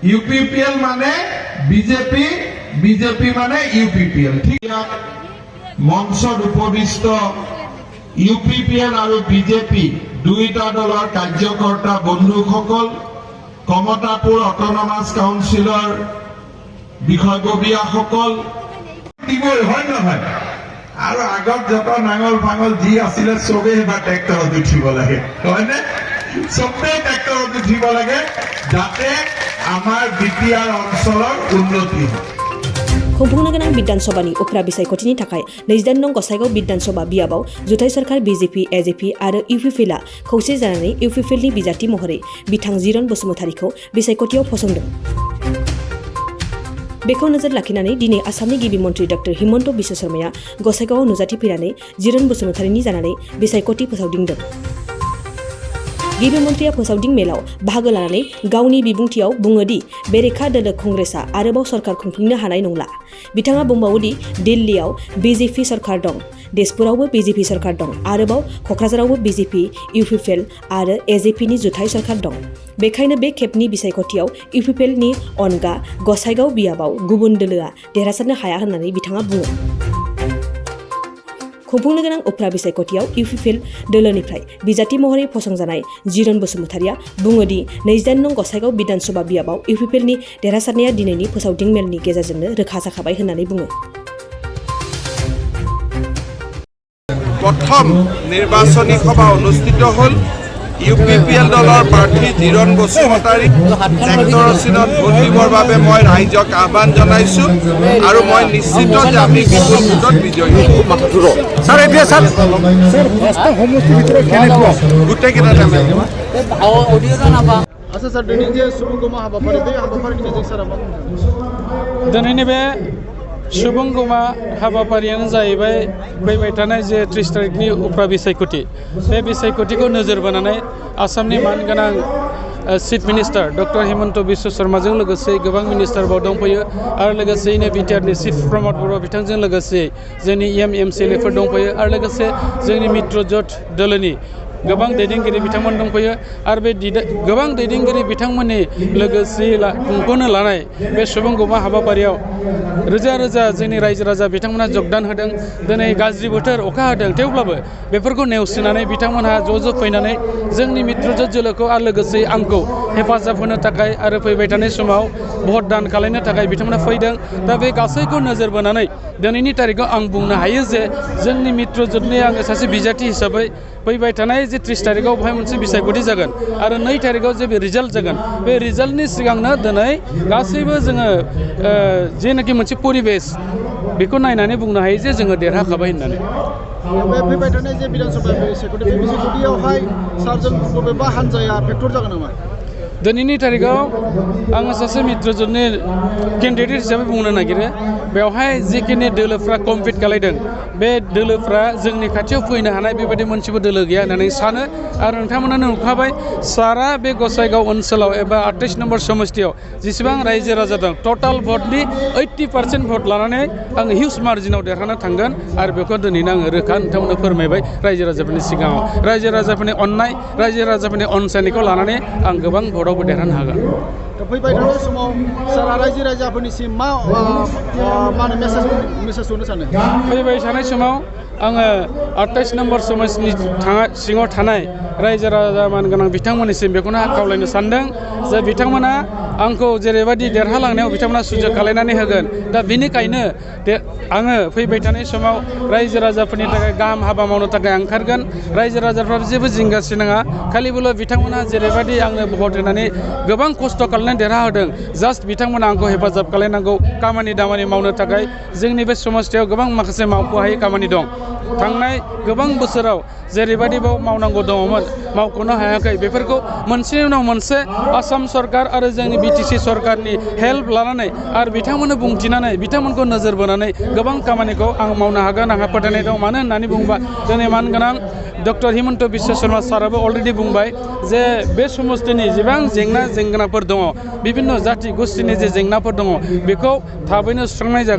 UPPL মানে BJP, BJP মানে UPPL. ঠিক মঞ্চত উপবিষ্ট ইউপিপিএল আৰু বিজেপি দুইটা দলৰ কাৰ্যকৰ্তা বন্ধুসকল, কমতাপুৰ অটনমাস কাউন্সিলৰ বিষয়ববীয়াসকল দিবই, হয় নহয়? আৰু আগত যত নাঙল ফাঙল যি আছিলে চবেই এবাৰ ট্ৰেক্টৰত উঠিব লাগে, হয়নে? চবেই ট্ৰেক্টৰত উঠিব লাগে যাতে আমাৰ বিটিআৰ অঞ্চলৰ উন্নতি হয়। खुंफुंनो गोनां बिधानसभानि उफ्रा बिसायख'थिनि थाखाय 28 नं गसाइगाव बिधानसभा बियाबाव जुथाइ सरकार बिजेपि, एजेपि आरो इउपिपिएलआ खौसे जानानै इउपिपिएलनि बिजाथि महरै बिथां जिरन बसुमतारीखौ बिसायख'थियाव फसंदों। बेखौ नोजोर लाखिनानै दिनै आसामनि गिबि मन्थ्रि डक्टर हिमन्त बिश्व शर्माया गसाइगावआव नुजाथिफैनानै जिरन बसुमतारीनि जानानै बिसायख'थि फोसावदिंदों। गिबि मन्थ्रिया फोसावदिं मेलाव बाहागो लानानै गावनि बिबुंथियाव बुङोदि बेरेखा दोलो कंग्रेसआ आरोबाव सरकार खुंफिननो हानाय नंला। बिथाङा बुंबावोदि दिल्लीयाव बिजेपि सरकार दं, तेजपुरावबो बिजेपि सरकार दं, आरोबाव क'क्राझारावबो बिजेपि, इउपिपिएल आरो एजेपिनि जुथाइ सरकार दं। बेखायनो बे खेबनि बिसायख'थियाव इउपिपिएलनि अनगा गसाइगाव बियाबाव गुबुन दोलोआ देरहासारनो हाया होननानै बिथाङा बुङो। खुंफुंनो गोनां उफ्रा बिसायख'थियाव इउपिपिएल दोलोनिफ्राय बिजाथि महरै फसंजानाय जिरन बसुमतारीया बुङोदि 28 नं गसाइगाव बिधानसभा बियाबाव इउपिपिएलनि देरहासारनाया दिनैनि फोसावदिं मेलनि गेजेरजोंनो रोखा जाखाबाय होननानै बुङो। प्रथम निर्वाचनी सभा अनुष्ठित हल। ইউপিপিএল দলৰ প্ৰাৰ্থী জিৰণ বসুমতাৰী ট্ৰেক্টৰ চিনত ভোট দিবৰ বাবে মই ৰাইজক আহ্বান জনাইছো আৰু মই নিশ্চিত যে আমি বিপুল ভোটত বিজয়ী হ'ম। স্যাৰ এতিয়া স্যাৰ সমষ্টিৰ ভিতৰত কেনেকুৱা গোটেইকেইটা আচ্ছা স্যার দিनै যে सुबुंगमा हाबाफारि बे हाबाफारिनि गेजेरजों सारा मा बुंदों? दिनैनि बे सुबुंगमा हाबाफारियानो जाहैबाय फैबाय थानाय जे 30 तारिखनि उफ्रा बिसायख'थि। बे बिसायख'थिखौ नोजोर बोनानै आसामनि मानगोनां chief minister doctor Himanta Biswa शर्माजों लोगोसे गोबां मिनिस्टारफोर दंफैयो आरो लोगोसेयैनो बिटिआरनि चिफ प्रमद बर' बिथांजों लोगोसे जोंनि एमएलएफोर दंफैयो आरो लोगोसे जोंनि मित्रजोट दोलोनि गोबां दैदेनगिरि बिथांमोन दंफैयो आरो बे गोबां दैदेनगिरि बिथांमोननि लोगोसे खुंफुंनो लानाय बे सुबुंगमा हाबाफारियाव रोजा रोजा जोंनि रायजो राजा बिथांमोना जगदान होदों। दिनै गाज्रि बोथोर अखा हादों, थेवब्लाबो बेफोरखौ नेवसिनानै बिथांमोनहा ज' फैनानै जोंनि मित्रजोट जोलोखौ आरो लोगोसे आंखौ हेफाजाब होनो थाखाय आरो फैबाय थानाय समाव भट दान खालामनो थाखाय बिथांमोना फैदों। दा बे गासैखौ नोजोर बोनानै दिनैनि तारिखआव आं बुंनो हायो जे जोंनि मित्रजोटनि आङो सासे बिजाथि हिसाबै फैबाय थानाय जे 30 तारिखआव बेवहाय मोनसे बिसायख'थि जागोन आरो 2 तारिखआव जे बे रिजाल्ट जागोन, बे रिजाल्टनि सिगांनो दिनै गासैबो जोङो जेनाखि मोनसे परिबेस बेखौ नायनानै बुंनो हायो जे जोङो देरहाखाबाय होननानै। बे फैबाय थानाय जे बिधानसभा बिसायख'थि बे बिसायख'थियावहाय सारजों बबेबा हान्जाया फेक्टर जागोन नामा? दिनैनि तारिखआव आङो सासे मित्रजोटनि केन्डिडेट हिसाबै बुंनो नागिरो। बेवहाय जिखिनि दोलोफ्रा कम्पिट खालायदों बे दोलोफ्रा जोंनि खाथियाव फैनो हानाय बेबायदि मोनसेबो दोलो गैया होननानै सानो आरो नोंथांमोनानो नुखाबाय सारा बे गसाइगाव ओनसोलाव एबा 28 नम्बर समस्तियाव जेसेबां रायजो राजा दं टटाल भटनि 80% भट लानानै आङो हिउज मार्जिनाव देरहाना थांगोन आरो बेखौ दिनैनो आङो रोखा नोंथांमोननो फोरमायबाय रायजो राजाफोरनि सिगाङाव। रायजो राजाफोरनि अननाय, रायजो राजाफोरनि अनसायनायखौ लानानै आं गोबां भटआवबो देरहानो हागोन। फैबाय थानाय समाव सारा रायजो राजाफोरनिसिम मा होनो मेसेज होनो सानो? फैबाय थानाय समाव आङो 28 नम्बर समाजनि सिङाव थानाय रायजो राजा मानगोनां बिथांमोननिसिम बेखौनो खावलायनो सानदों जे बिथांमोना आंखौ जेरैबायदि देरहालांनायाव बिथांमोना सुजुग खालायनानै होगोन। दा बेनिखायनो आङो फैबाय थानाय समाव रायजो राजाफोरनि थाखाय गाहाम हाबा मावनो थाखाय ओंखारगोन। रायजो राजाफ्राबो जेबो जिंगासि नाङा, खालिबोल' बिथांमोना जेरैबायदि आंनो भट होनानै गोबां खस्थ' खालामनानै देरहाहोदों, जास्ट बिथांमोना आंखौ हेफाजाब खालायनांगौ खामानि दामानि मावनो थाखाय। जोंनि बे समस्थियाव गोबां माखासे मावख' हायै खामानि दं। थांनाय गोबां बोसोराव जेरैबायदि बाव मावनांगौ दङमोन मावख'नो हायाखै, बेफोरखौ मोनसेनि उनाव मोनसे आसाम सरकार आरो जोंनि बिटिसि सरकारनि हेल्प लानानै आरो बिथांमोननो बुंथिनानै बिथांमोनखौ नोजोर बोनानै गोबां खामानिखौ आं मावनो हागोन, आंहा फोथायनाय दं। मानो होननानै बुङोबा दिनै मानगोनां डक्टर हिमन्त बिश्व शर्मा साराबो अलरेडि बुंबाय जे बे समस्तिनि जेबां जेंनाफोर दङ, बिभिन्न जाति गोष्ठीनि जे जेंनाफोर दङ बेखौ थाबैनो सुस्रांनाय जागोन।